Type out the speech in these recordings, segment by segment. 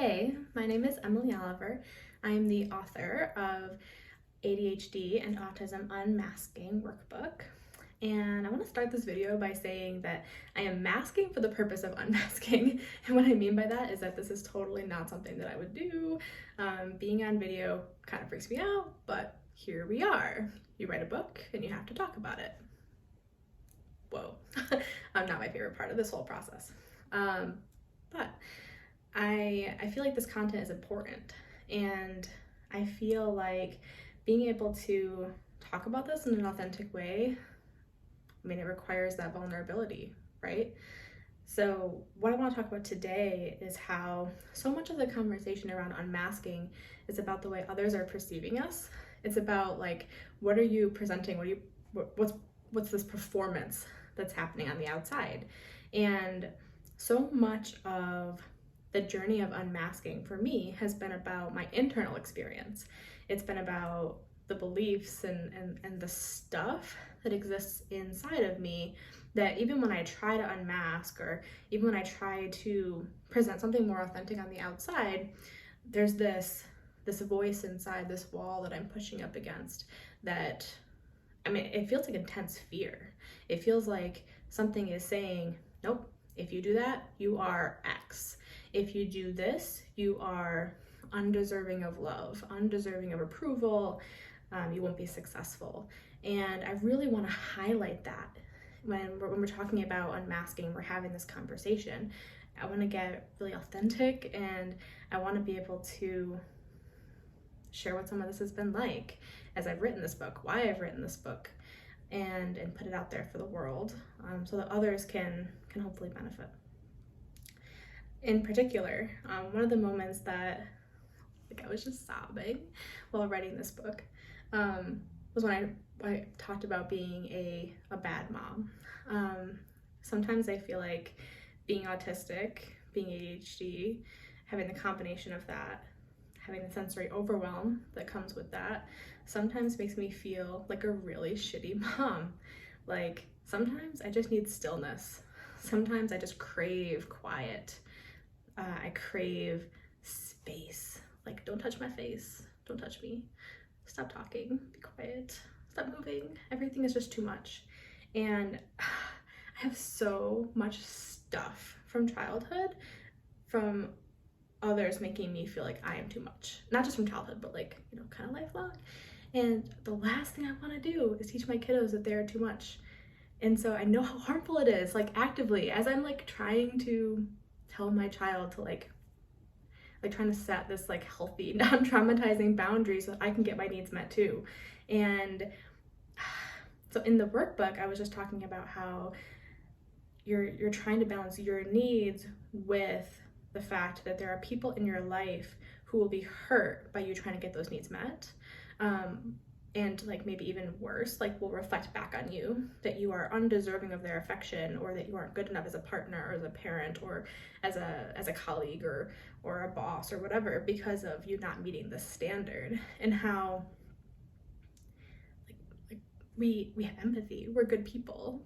Hey, my name is Emily Oliver. I am the author of ADHD and Autism Unmasking workbook. And I want to start this video by saying that I am masking for the purpose of unmasking. And what I mean by that is that this is totally not something that I would do. Being on video kind of freaks me out, but here we are. You write a book and you have to talk about it. Whoa, not my favorite part of this whole process. But I feel like this content is important, and I feel like being able to talk about this in an authentic way, it requires that vulnerability, right? So what I want to talk about today is how so much of the conversation around unmasking is about the way others are perceiving us. It's about like, what are you presenting? What's this performance that's happening on the outside? And so much of the journey of unmasking for me has been about my internal experience. It's been about the beliefs and the stuff that exists inside of me that even when I try to unmask, or even when I try to present something more authentic on the outside, there's this voice inside, this wall that I'm pushing up against that, it feels like intense fear. It feels like something is saying, nope, if you do that, you are X. If you do this, you are undeserving of love, undeserving of approval, you won't be successful. And I really want to highlight that when we're talking about unmasking, we're having this conversation. I want to get really authentic, and I want to be able to share what some of this has been like as I've written this book, why I've written this book, and put it out there for the world, so that others can hopefully benefit. In particular, one of the moments that I was just sobbing while writing this book was when I talked about being a bad mom. Sometimes I feel like being autistic, being ADHD, having the combination of that, having the sensory overwhelm that comes with that, sometimes makes me feel like a really shitty mom. Like, sometimes I just need stillness. Sometimes I just crave quiet. I crave space. Like, don't touch my face. Don't touch me. Stop talking. Be quiet. Stop moving. Everything is just too much. And I have so much stuff from childhood, from others making me feel like I am too much. Not just from childhood, but kind of lifelong. And the last thing I want to do is teach my kiddos that they're too much. And so I know how harmful it is, actively, as I'm trying to tell my child to trying to set this healthy, non-traumatizing boundary so that I can get my needs met too. And so in the workbook, I was just talking about how you're trying to balance your needs with the fact that there are people in your life who will be hurt by you trying to get those needs met. And maybe even worse, will reflect back on you that you are undeserving of their affection, or that you aren't good enough as a partner or as a parent or as a colleague or a boss or whatever, because of you not meeting the standard. And how we have empathy, we're good people,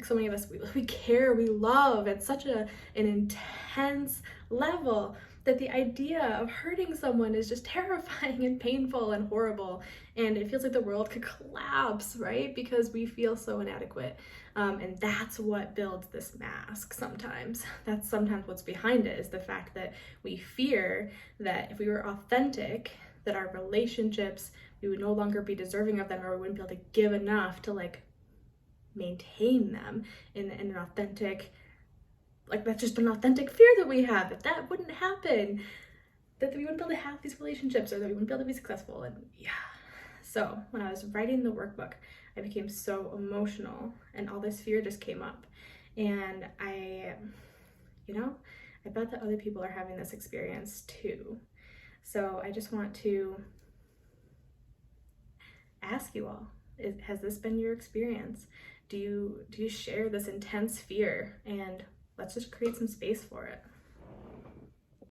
so many of us, we care, we love at such an intense level that the idea of hurting someone is just terrifying and painful and horrible, and it feels like the world could collapse, right? Because we feel so inadequate, and that's what builds this mask sometimes. That's sometimes what's behind it, is the fact that we fear that if we were authentic, that our relationships, we would no longer be deserving of them, or we wouldn't be able to give enough to maintain them in an authentic, that's just an authentic fear that we have, that wouldn't happen, that we wouldn't be able to have these relationships, or that we wouldn't be able to be successful. And so when I was writing the workbook, I became so emotional, and all this fear just came up. And I bet that other people are having this experience too. So I just want to ask you all, has this been your experience? Do you share this intense fear? And let's just create some space for it.